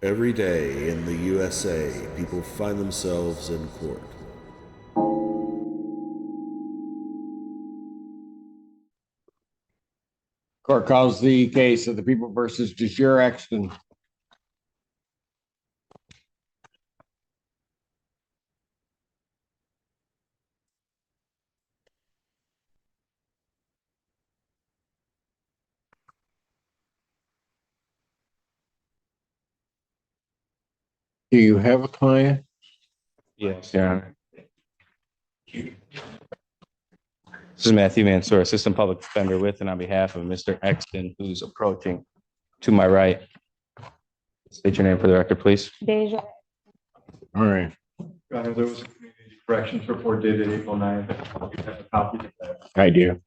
Every day in the USA, people find themselves in court. Court calls the case of the People versus Judge Simpson. Do you have a client? Yes, Your Honor. This is Matthew Mansour, Assistant Public Defender with and on behalf of Mr. Exton, who's approaching to my right. State your name for the record, please. Deja. All right. Your Honor, there was a community corrections report dated April 9th. You have a copy of that. I do.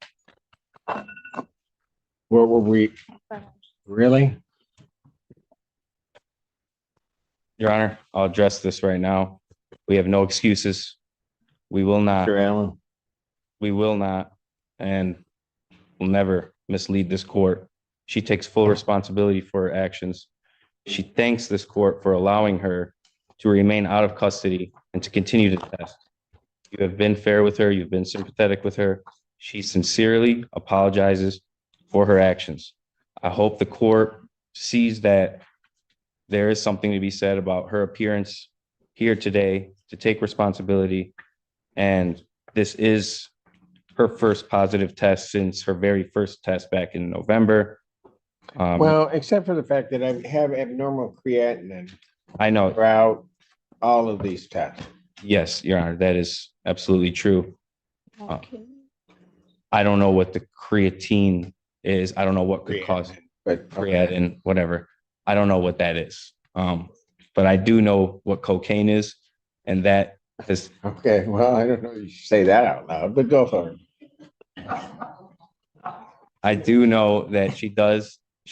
What were we? Really? Your Honor, I'll address this right now. We have no excuses. We will not, Mr. Allen? and will never mislead this court. She takes full responsibility for her actions. She thanks this court for allowing her to remain out of custody and to continue to test. You have been fair with her. You've been sympathetic with her. She sincerely apologizes for her actions. I hope the court sees that there is something to be said about her appearance here today to take responsibility. And this is her first positive test since her very first test back in November. Well, except for the fact that I have abnormal creatinine I know, throughout all of these tests. yes, Your Honor, that is absolutely true. Okay. I don't know what the creatine is. I don't know what could cause But creatinine, whatever. I don't know what that is. But I do know what cocaine is, and that is, okay, well, I don't know if you should say that out loud, but go for it. I do know that she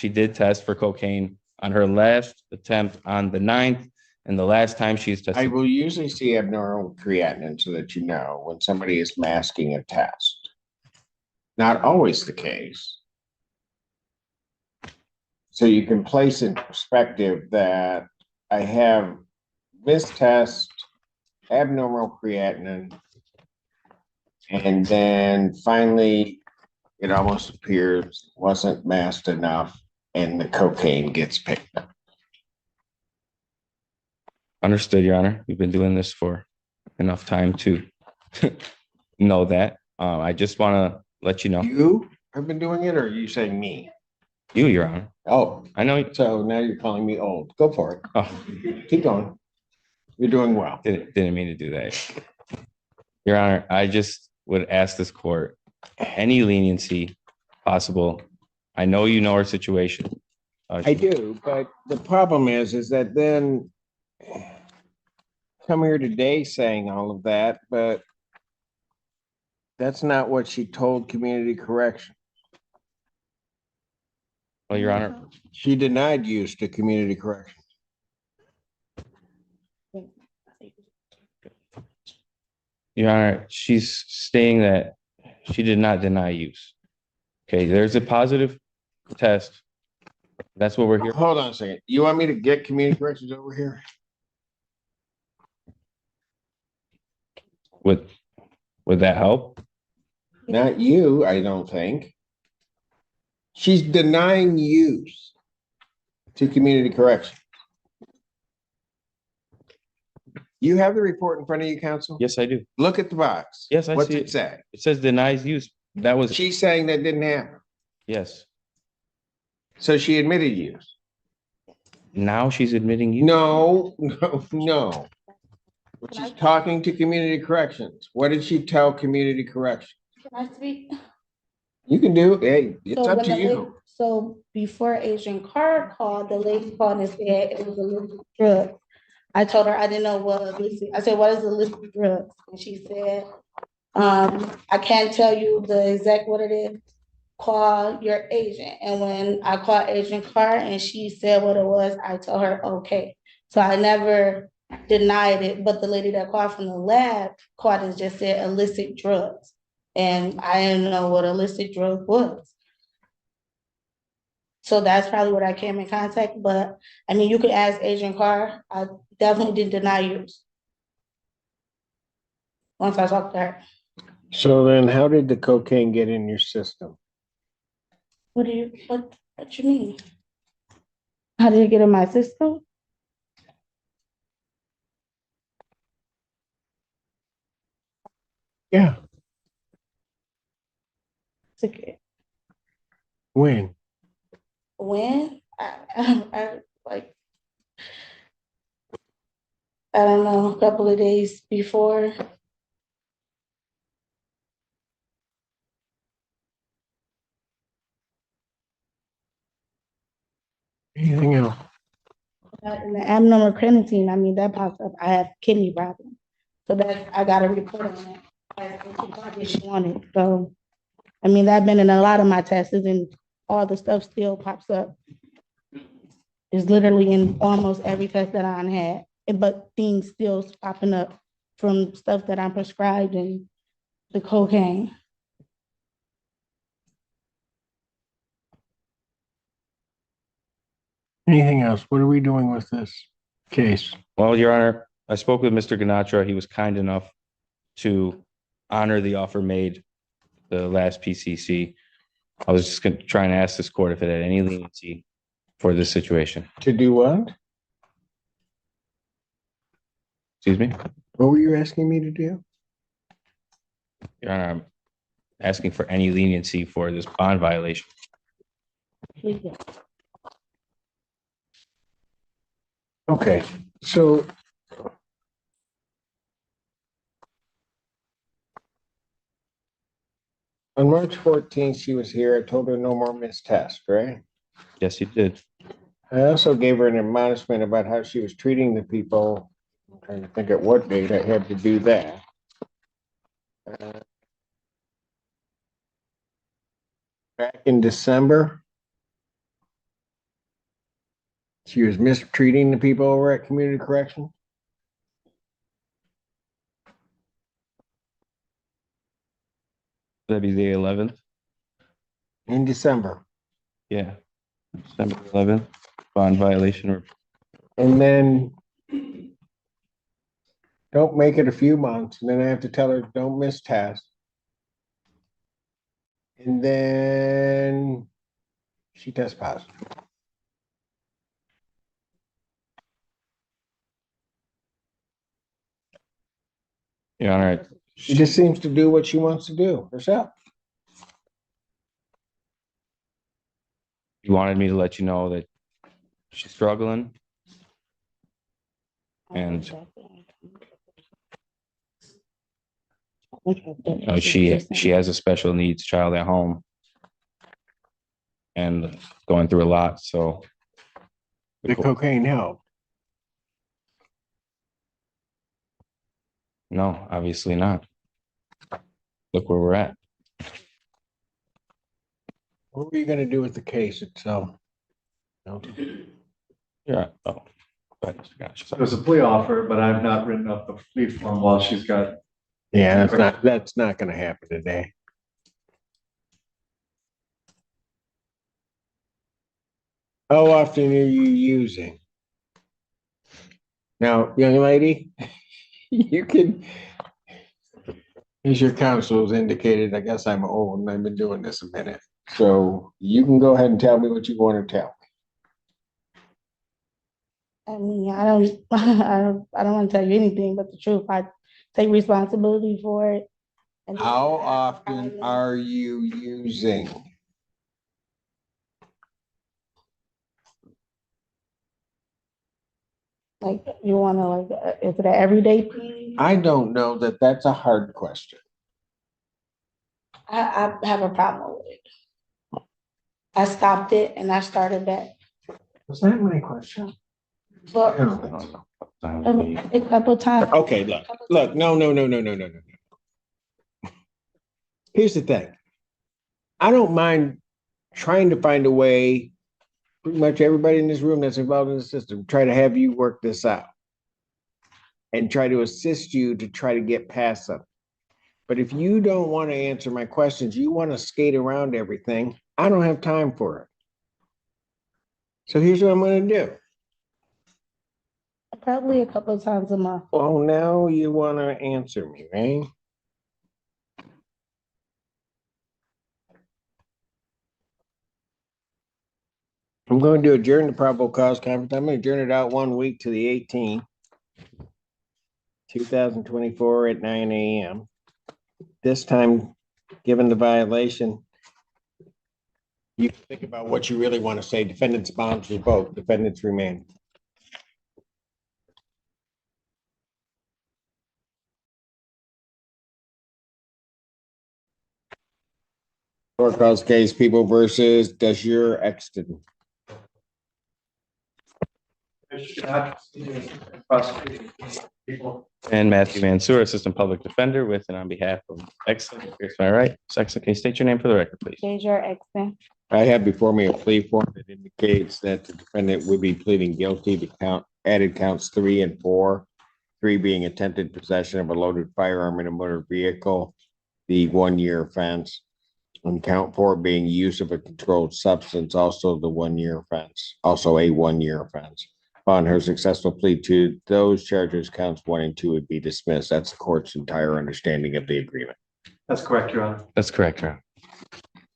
did test for cocaine on her last attempt on the 9th, and the last time she's I tested. will usually see abnormal creatinine so that you know when somebody is masking a test. Not always the case. So you can place in perspective that I have this test, abnormal creatinine, and then finally it almost appears wasn't masked enough and the cocaine gets picked up. Understood, Your Honor. We've been doing this for enough time to know that. I just want to let you know. You have been doing it, or are you saying me? You, Your Honor. Oh, I know. so now you're calling me old. Go for it. Oh, Keep going. You're doing well. didn't mean to do that. Your Honor, I just would ask this court any leniency possible. I know you know her situation. I do, but the problem is that then come here today saying all of that, but that's not what she told community correction. Well, Your Honor, She denied use to community correction. Your Honor, she's stating that she did not deny use. Okay, there's a positive test. That's what we're here. Hold on a second. You want me to get community corrections over here? Would that help? Not you, I don't think. She's denying use to community correction. You have the report in front of you, counsel? Yes, I do. Look at the box. Yes, I What's see it it. say? It says denies use. That was, She's saying that didn't happen. yes. So she admitted use. Now she's admitting use. No. She's talking to community corrections. What did she tell community corrections? Can I speak? You can do, hey, it's So up when to the lady- you. So before Asian Carr called, the lady called and said it was illicit drug. I told her I didn't know what illicit, I said, what is illicit drugs? And she said, I can't tell you the exact what it is. Call your agent. And when I called Agent Carr and she said what it was, I told her, okay. So I never denied it, but the lady that called from the lab called and just said illicit drugs. And I didn't know what illicit drug was. So that's probably what I came in contact, but I mean, you could ask Agent Carr. I definitely didn't deny yours. Once I talked to her. So then how did the cocaine get in your system? What you mean? How did it get in my system? Yeah, Ticket. when? When? I like, I don't know, a couple of days before. Anything else? And the abnormal creatinine, I mean, that pops up. I have kidney problems. So that I got a report on that. She wanted. So, I mean, that been in a lot of my tests and all the stuff still pops up. It's literally in almost every test that I had, but things still popping up from stuff that I'm prescribed and the cocaine. Anything else? What are we doing with this case? Well, Your Honor, I spoke with Mr. Ganatra. He was kind enough to honor the offer made the last PCC. I was just trying to ask this court if it had any leniency for this situation. To do what? Excuse me? What were you asking me to do? Your Honor, I'm asking for any leniency for this bond violation. Okay, so on March 14th, she was here. I told her no more missed tests, right? Yes, you did. I also gave her an admonishment about how she was treating the people. I'm trying to think at what date I had to do that. Back in December, she was mistreating the people over at Community Correction. That'd be the 11th. In December. Yeah. December 11th, bond violation. And then don't make it a few months. And then I have to tell her, don't miss tests. And then she tests positive. Your Honor, She just seems to do what she wants to do herself. you wanted me to let you know that she's struggling. And she has a special needs child at home and going through a lot. So The cocaine helped. no, obviously not. Look where we're at. What were you gonna do with the case itself? No. Yeah. Oh, go ahead, Mr. Ganesh. So there's a plea offer, but I've not written up the plea form while she's got. Yeah, that's not gonna happen today. How often are you using? Now, young lady, you can, as your counsel has indicated, I guess I'm old and I've been doing this a minute. So you can go ahead and tell me what you want to tell. I mean, I don't want to tell you anything but the truth. I take responsibility for it. And How often are you using? like you want to is it an everyday thing? I don't know that that's a hard question. I have a problem with it. I stopped it and I started back. Was that my question? Well, a couple times. Okay, look, no. Here's the thing. I don't mind trying to find a way, pretty much everybody in this room that's involved in the system, try to have you work this out and try to assist you to try to get past something. But if you don't want to answer my questions, you want to skate around everything, I don't have time for it. So here's what I'm gonna do. Probably a couple of times a month. Well, now you wanna answer me, right? I'm going to adjourn the probable cause conference. I'm gonna adjourn it out 1 week to the 18th, 2024 at 9 a.m. This time, given the violation, you can think about what you really want to say. Defendant's bonds revoked, defendant's remand. Court calls case People versus Desir Exton. Prosecuting people. And Matthew Mansour, Assistant Public Defender, with and on behalf of Exton. Here's my right. Section, can you state your name for the record, please? Deja Exton. I have before me a plea form that indicates that the defendant would be pleading guilty to added counts 3 and 4. 3 being attempted possession of a loaded firearm in a motor vehicle, the 1-year offense. And count 4 being use of a controlled substance, also the 1-year offense, also a 1-year offense. Upon her successful plea to those charges, counts 1 and 2 would be dismissed. That's the court's entire understanding of the agreement. That's correct, Your Honor. That's correct, Your Honor.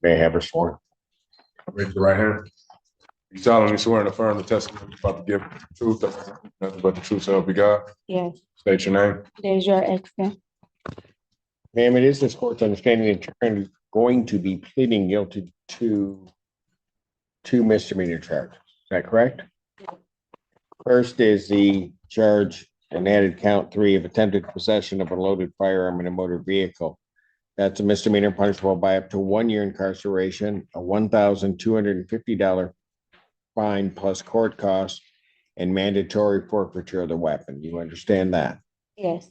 May I have her sworn? Raise your right hand. You solemnly swear and affirm the testimony you're about to give the truth, nothing but the truth, so help you God. Yes, State your name. Deja Exton. Ma'am, it is this court's understanding that you're going to be pleading guilty to 2 misdemeanor charges. Is that correct? First is the charge and added count 3 of attempted possession of a loaded firearm in a motor vehicle. That's a misdemeanor punishable by up to 1 year incarceration, a $1,250 fine plus court costs, and mandatory forfeiture of the weapon. You understand that? Yes,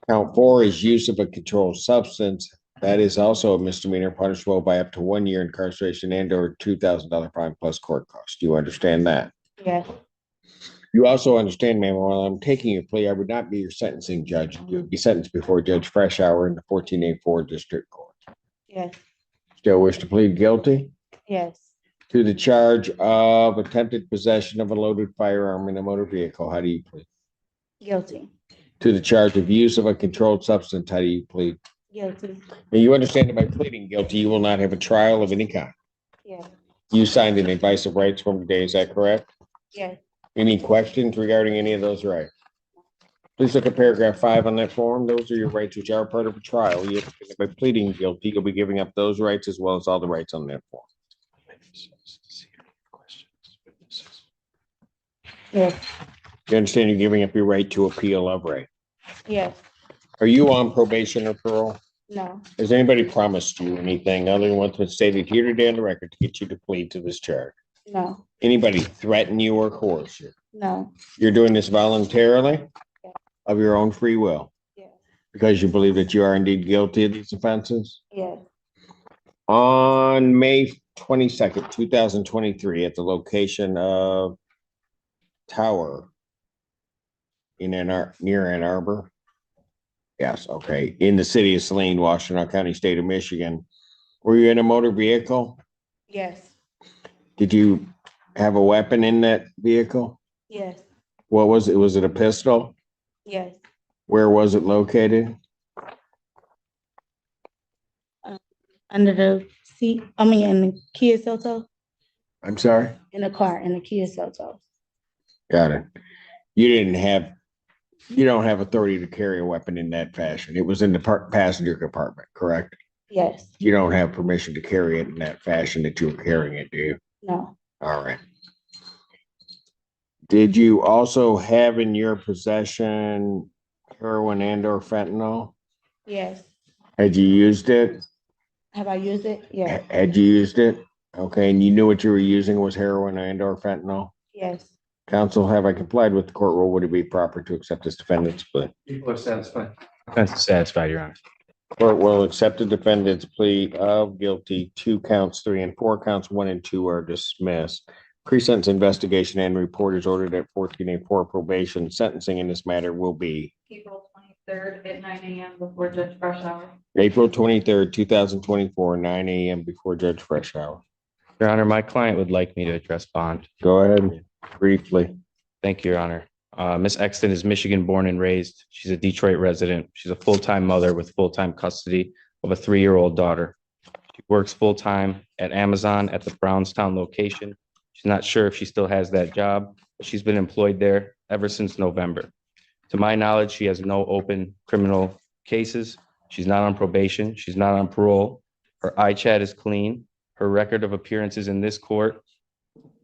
Count 4 is use of a controlled substance. That is also a misdemeanor punishable by up to 1 year incarceration and or $2,000 fine plus court costs. Do you understand that? yes, You also understand, ma'am, while I'm taking your plea, I would not be your sentencing judge. You would be sentenced before Judge Freshour in the 14A4 District Court. yes, Still wish to plead guilty yes. to the charge of attempted possession of a loaded firearm in a motor vehicle. How do you plead? Guilty, To the charge of use of a controlled substance. How do you plead? guilty. Now, you understand that by pleading guilty, you will not have a trial of any kind. Yes, You signed an advice of rights form today. Is that correct? yes, Any questions regarding any of those rights? Please look at paragraph 5 on that form. Those are your rights which are part of a trial. By pleading guilty, you'll be giving up those rights as well as all the rights on that form. yes, You understand you're giving up your right to appeal of right. yes. Are you on probation or parole? No, Has anybody promised you anything other than what's been stated here today on the record to get you to plead to this charge? no, Anybody threaten you or coerce you? no. You're doing this voluntarily Yeah. of your own free will Yes, because you believe that you are indeed guilty of these offenses? yes, On May 22nd, 2023, at the location of Tower in near Ann Arbor. Yes, okay, in the city of Saline, Washtenaw County, state of Michigan. Were you in a motor vehicle? yes, Did you have a weapon in that vehicle? yes, What was it? Was it a pistol? yes. Where was it located? Under the seat, in the Kia Soto, I'm sorry? in the car, in the Kia Soto. Got it. You don't have authority to carry a weapon in that fashion. It was in the passenger compartment, correct? Yes, You don't have permission to carry it in that fashion that you were carrying it, do you? no, All right. Did you also have in your possession heroin and or fentanyl? yes. Had you used it? Have I used it? Yes, Had you used it? Okay, and you knew what you were using was heroin and or fentanyl? yes, Counsel, have I complied with the court rule? Would it be proper to accept this defendant's plea? People are satisfied. That's satisfied, Your Honor. Court will accept the defendant's plea of guilty. 2 counts 3 and 4 counts 1 and 2 are dismissed. Pre-sentence investigation and report is ordered at 14A4 probation. Sentencing in this matter will be April 23rd at 9 a.m. before Judge Freshour. April 23rd, 2024, 9 a.m. before Judge Freshour. Your Honor, my client would like me to address bond. Go ahead, briefly. Thank you, Your Honor. Ms. Exton is Michigan born and raised. She's a Detroit resident. She's a full-time mother with full-time custody of a 3-year-old daughter. She works full-time at Amazon at the Brownstown location. She's not sure if she still has that job, but she's been employed there ever since November. To my knowledge, she has no open criminal cases. She's not on probation. She's not on parole. Her iChat is clean. Her record of appearances in this court,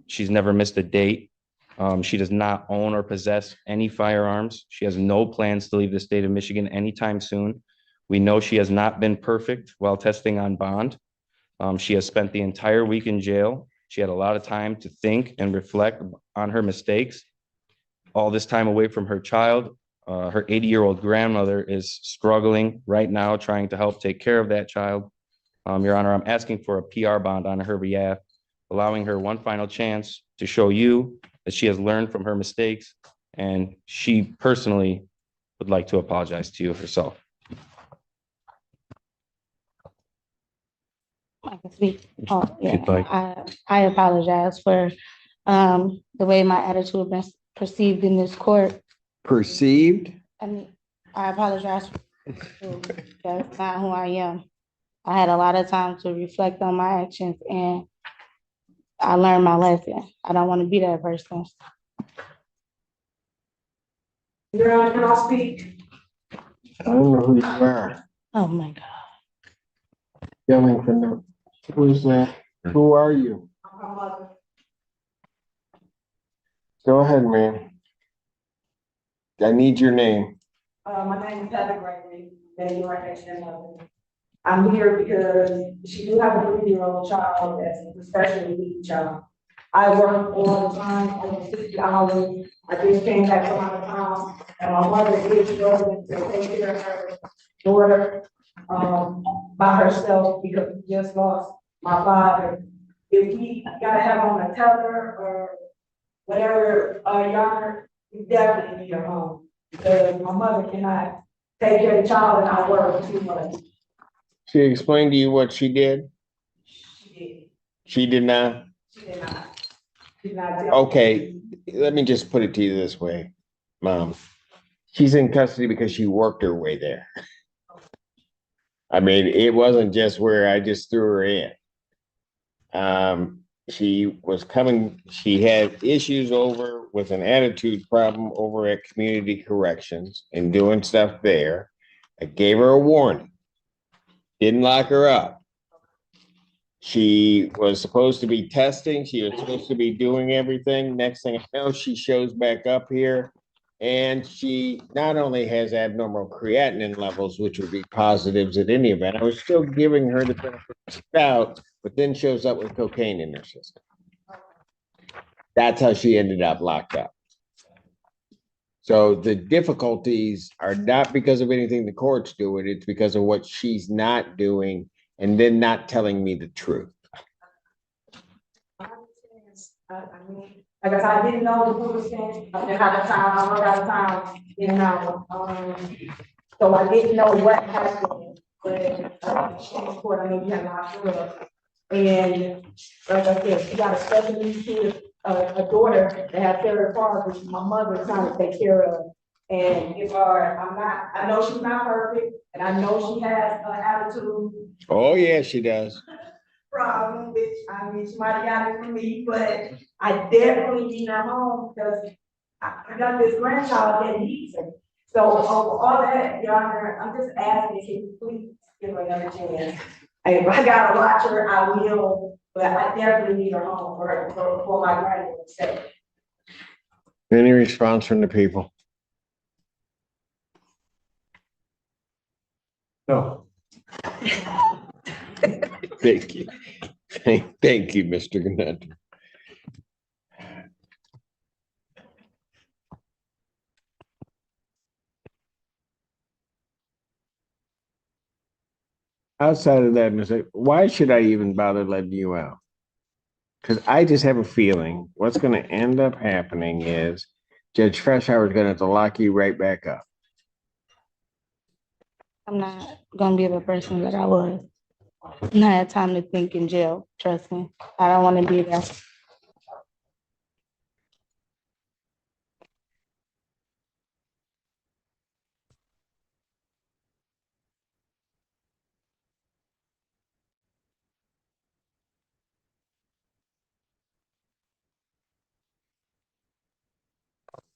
she's never missed a date. She does not own or possess any firearms. She has no plans to leave the state of Michigan anytime soon. We know she has not been perfect while testing on bond. She has spent the entire week in jail. She had a lot of time to think and reflect on her mistakes. All this time away from her child. Her 80-year-old grandmother is struggling right now, trying to help take care of that child. Your Honor, I'm asking for a PR bond on her behalf, allowing her one final chance to show you that she has learned from her mistakes, and she personally would like to apologize to you herself. I can speak. Oh, If you'd like. I apologize for the way my attitude been perceived in this court. Perceived? I mean, I apologize. That's not who I am. I had a lot of time to reflect on my actions and I learned my lesson. I don't want to be that person. Your Honor, can I speak? I don't know who you are. Oh my God. Yelling from the, who is that? Who are you? I'm her mother. Go ahead, man. I need your name. My name is Heather Gregory, and you're right. I'm here because she do have a 3-year-old child that's a special needs child. I work all the time, over 60 hours. I just came back from out of town, and my mother is struggling to take care of her daughter, by herself because we just lost my father. If we gotta have on a tether or whatever, Your Honor, we definitely need her home. Because my mother cannot take care of the child and I work too much. She explained to you what she did? She did. She did not? She did not. She did not. Okay, let me just put it to you this way, Mom. She's in custody because she worked her way there. I mean, it wasn't just where I just threw her in. She was coming, she had issues over with an attitude problem over at Community Corrections and doing stuff there. I gave her a warning. Didn't lock her up. She was supposed to be testing. She was supposed to be doing everything. Next thing I know, she shows back up here. And she not only has abnormal creatinine levels, which would be positives at any event, I was still giving her the benefit of the doubt, but then shows up with cocaine in her system. That's how she ended up locked up. So the difficulties are not because of anything the court's doing, it's because of what she's not doing and then not telling me the truth. I mean, like I said, I didn't know the full extent. I been out of town, I work out of town, you know, so I didn't know what happened. But, she was court, I mean, you had locked her up. And like I said, she got a special needs kid, a daughter that has cerebral palsy, my mother's trying to take care of. And it's hard, I know she's not perfect, and I know she has an attitude Oh, yeah, she does. problem, which, I mean, she might have got it from me, but I definitely need her home because I got this grandchild that needs her. So over all that, Your Honor, I'm just asking, can you please give her another chance? If I gotta watch her, I will, but I definitely need her home for my granddaughter's sake. Any response from the people? No. Thank you. Thank you, Mr. Gunnar. Outside of that, Mr. Why should I even bother letting you out? Because I just have a feeling what's going to end up happening is Judge Freshour is going to have to lock you right back up. I'm not gonna be the person that I was. And I had time to think in jail, trust me. I don't want to be there.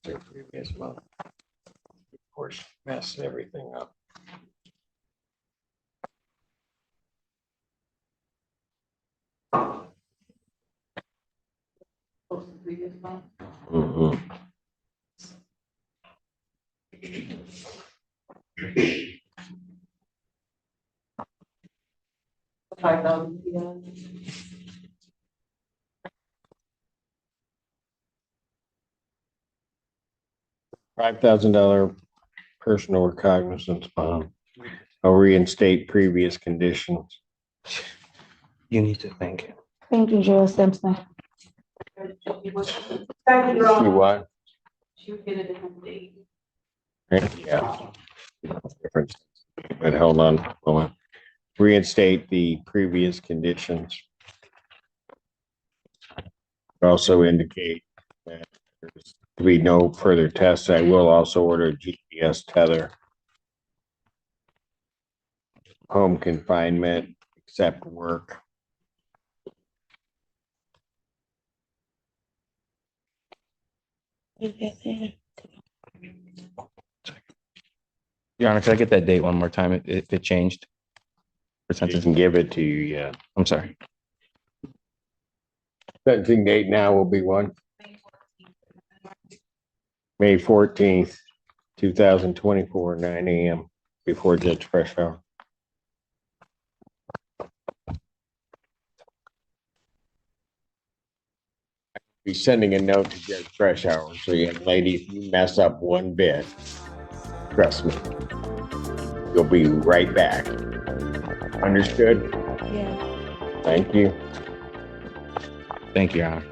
Previous month. Of course, messed everything up. Mhm. $5,000 personal recognizance bond. I'll reinstate previous conditions. You need to thank him. Thank you, Judge Simpson. Thank you, You Ron. what? She would get a different date. Yeah. Difference. But hold on. Reinstate the previous conditions. Also indicate that there's to be no further tests. I will also order a GPS tether. Home confinement, except work. Your Honor, could I get that date one more time if it changed? For I sentencing? can give it to you yet. I'm sorry. Sentencing date now will be one, May 14th, 2024, 9 a.m. before Judge Freshour. Be sending a note to Judge Freshour, so young lady, if you mess up one bit, trust me, you'll be right back. Understood? Yeah. Thank you. Thank you, Your Honor.